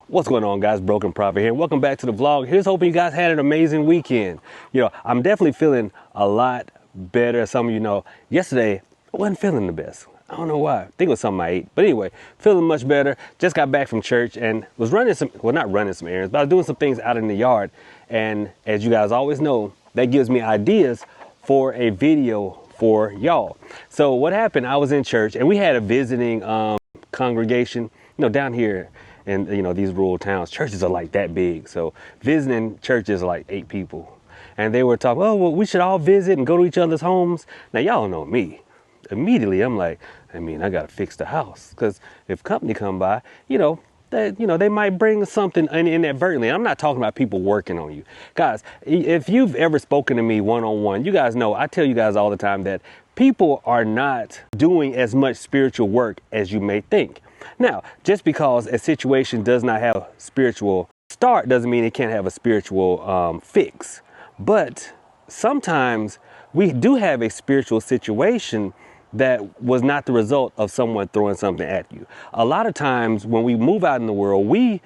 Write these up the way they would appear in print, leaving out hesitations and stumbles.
What's going on, guys? Broken Prophet here. Welcome back to the vlog. Here's hoping you guys had an amazing weekend. I'm definitely feeling a lot better. Some of you know, yesterday I wasn't feeling the best. I don't know why. I think it was something I ate. But anyway, feeling much better. Just got back from church and was running not running some errands, but I was doing some things out in the yard. And as you guys always know, that gives me ideas for a video for y'all. So what happened, I was in church and we had a visiting congregation, down here. And these rural towns, churches are like that big. So visiting churches are like 8 people. And they were talking, oh, well, we should all visit and go to each other's homes. Now, y'all know me. Immediately, I'm like, I got to fix the house. Because if company come by, they might bring something inadvertently. I'm not talking about people working on you. Guys, if you've ever spoken to me one-on-one, you guys know, I tell you guys all the time that people are not doing as much spiritual work as you may think. Now, just because a situation does not have a spiritual start doesn't mean it can't have a spiritual fix. But sometimes we do have a spiritual situation that was not the result of someone throwing something at you. A lot of times when we move out in the world, we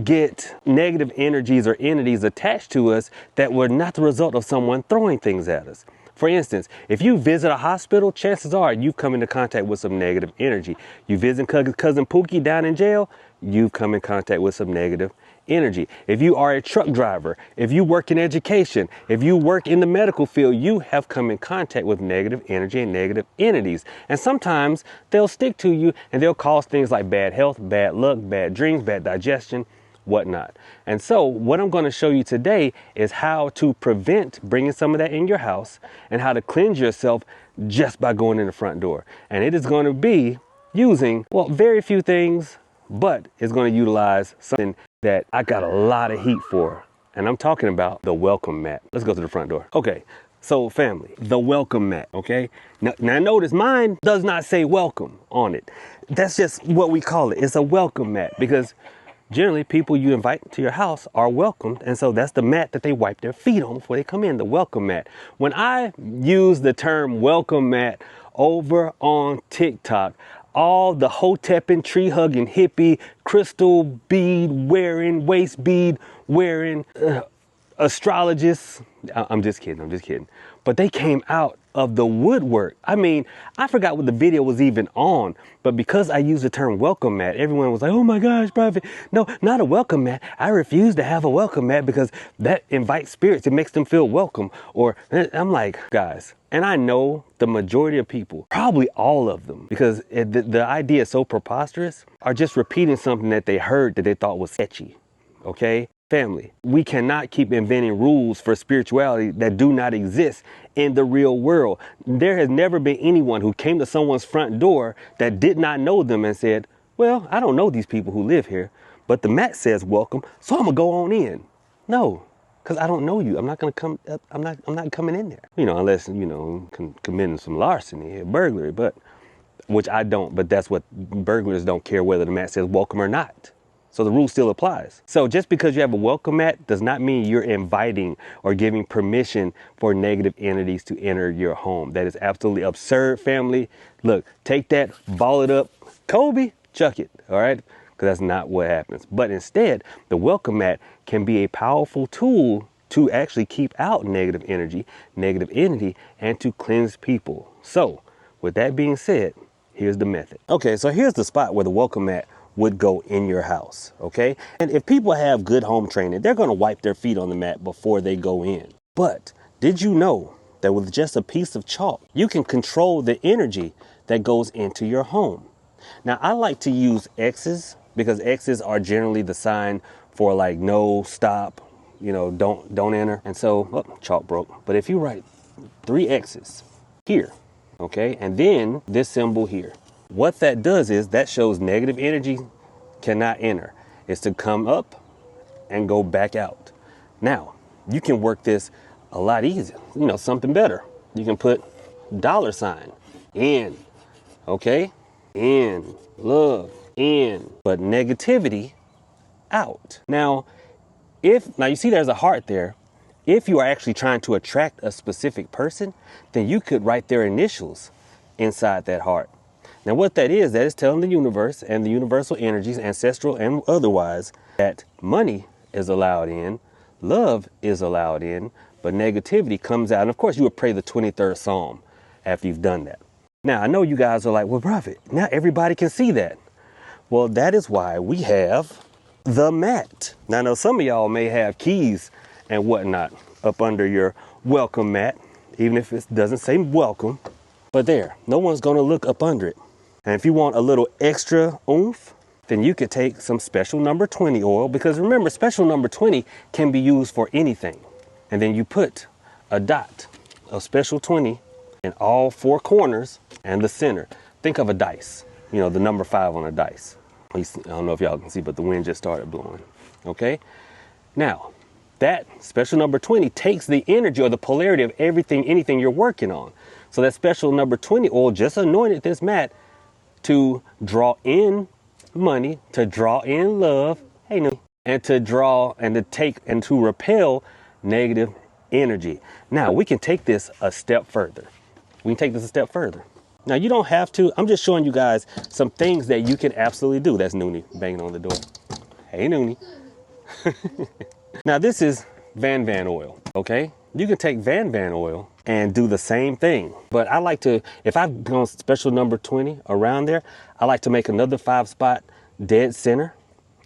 get negative energies or entities attached to us that were not the result of someone throwing things at us. For instance, if you visit a hospital, chances are you've come into contact with some negative energy. You visit cousin Pookie down in jail, you've come in contact with some negative energy. If you are a truck driver, if you work in education, if you work in the medical field, you have come in contact with negative energy and negative entities. And sometimes they'll stick to you and they'll cause things like bad health, bad luck, bad dreams, bad digestion, whatnot. And so what I'm going to show you today is how to prevent bringing some of that in your house and how to cleanse yourself just by going in the front door. And it is going to be using, well, very few things, but it's going to utilize something that I got a lot of heat for. And I'm talking about the welcome mat. Let's go to the front door. Okay. So family, the welcome mat. Okay. Now notice mine does not say welcome on it. That's just what we call it. It's a welcome mat because generally, people you invite to your house are welcomed. And so that's the mat that they wipe their feet on before they come in, the welcome mat. When I use the term welcome mat over on TikTok, all the hotepping, tree hugging, hippie, crystal bead wearing, waist bead wearing astrologists, I'm just kidding. But they came out of the woodwork. I forgot what the video was even on, but because I used the term welcome mat, everyone was like, oh my gosh, Prophet, no, not a welcome mat. I refuse to have a welcome mat because that invites spirits. It makes them feel welcome. Or I'm like, guys, and I know the majority of people, probably all of them, because the idea is so preposterous, are just repeating something that they heard that they thought was sketchy. Okay? Family, we cannot keep inventing rules for spirituality that do not exist in the real world. There has never been anyone who came to someone's front door that did not know them and said, well, I don't know these people who live here, but the mat says welcome, so I'm gonna go on in. No, because I don't know you. I'm not gonna come up, I'm not coming in there. Unless, committing some larceny, burglary, which I don't, but that's what burglars don't care whether the mat says welcome or not. So the rule still applies. So just because you have a welcome mat does not mean you're inviting or giving permission for negative entities to enter your home. That is absolutely absurd, family. Look, take that, ball it up, Kobe, chuck it, all right? Because that's not what happens. But instead, the welcome mat can be a powerful tool to actually keep out negative energy, negative entity, and to cleanse people. So with that being said, here's the method. Okay, so here's the spot where the welcome mat would go in your house, okay? And if people have good home training, they're gonna wipe their feet on the mat before they go in. But did you know that with just a piece of chalk, you can control the energy that goes into your home? Now, I like to use X's because X's are generally the sign for like no, stop, don't enter. And so, chalk broke. But if you write 3 X's here, okay, and then this symbol here, what that does is that shows negative energy cannot enter. It's to come up and go back out. Now, you can work this a lot easier, something better. You can put $sign in, okay? In, love, in, but negativity out. Now you see there's a heart there. If you are actually trying to attract a specific person, then you could write their initials inside that heart. Now what that is telling the universe and the universal energies, ancestral and otherwise, that money is allowed in, love is allowed in, but negativity comes out. And of course you would pray the 23rd Psalm after you've done that. Now I know you guys are like, well, Prophet, now everybody can see that. Well, that is why we have the mat. Now I know some of y'all may have keys and whatnot up under your welcome mat, even if it doesn't say welcome, but there, no one's gonna look up under it. And if you want a little extra oomph, then you could take some special number 20 oil, because remember, special number 20 can be used for anything. And then you put a dot of special 20 in all four corners and the center. Think of a dice, you know, the number 5 on a dice. I don't know if y'all can see, but the wind just started blowing. Okay. Now that special number 20 takes the energy or the polarity of anything you're working on. So that special number 20 oil just anointed this mat to draw in money, to draw in love, and to draw and to take and to repel negative energy. Now we can take this a step further. Now you don't have to, I'm just showing you guys some things that you can absolutely do. That's Noonie banging on the door. Hey Noonie. Now this is Van oil, okay? You can take Van oil and do the same thing. But I like to, if I've gone special number 20 around there, I like to make another 5-spot dead center,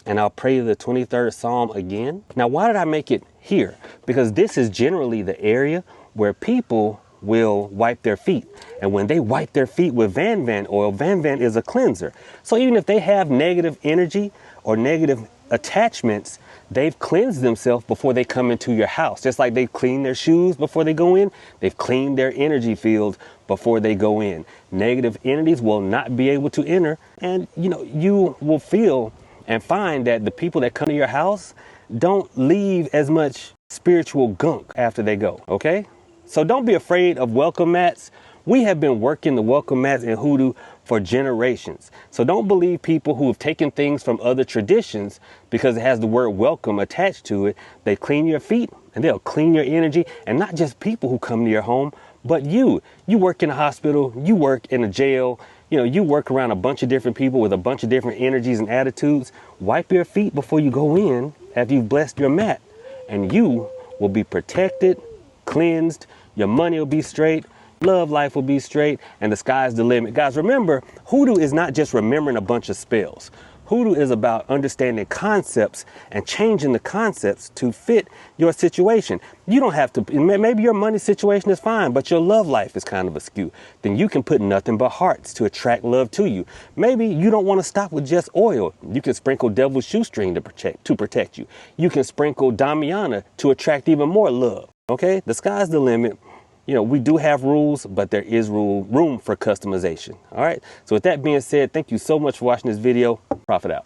and I'll pray the 23rd Psalm again. Now, why did I make it here? Because this is generally the area where people will wipe their feet. And when they wipe their feet with Van oil, Van is a cleanser. So even if they have negative energy or negative attachments, they've cleansed themselves before they come into your house. Just like they clean their shoes before they go in, they've cleaned their energy field before they go in. Negative entities will not be able to enter. And you will feel and find that the people that come to your house don't leave as much spiritual gunk after they go. Okay? So don't be afraid of welcome mats. We have been working the welcome mats in Hoodoo for generations. So don't believe people who have taken things from other traditions because it has the word welcome attached to it. They clean your feet and they'll clean your energy. And not just people who come to your home, but you work in a hospital, you work in a jail, you work around a bunch of different people with a bunch of different energies and attitudes. Wipe your feet before you go in after you've blessed your mat, and you will be protected, cleansed, your money will be straight, love life will be straight, and the sky's the limit. Guys, remember, Hoodoo is not just remembering a bunch of spells. Hoodoo is about understanding concepts and changing the concepts to fit your situation. You don't have to, maybe your money situation is fine, but your love life is kind of askew. Then you can put nothing but hearts to attract love to you. Maybe you don't want to stop with just oil. You can sprinkle devil's shoestring to protect you. You can sprinkle Damiana to attract even more love. Okay, the sky's the limit. We do have rules, but there is room for customization. All right. So with that being said, thank you so much for watching this video. Prophet out.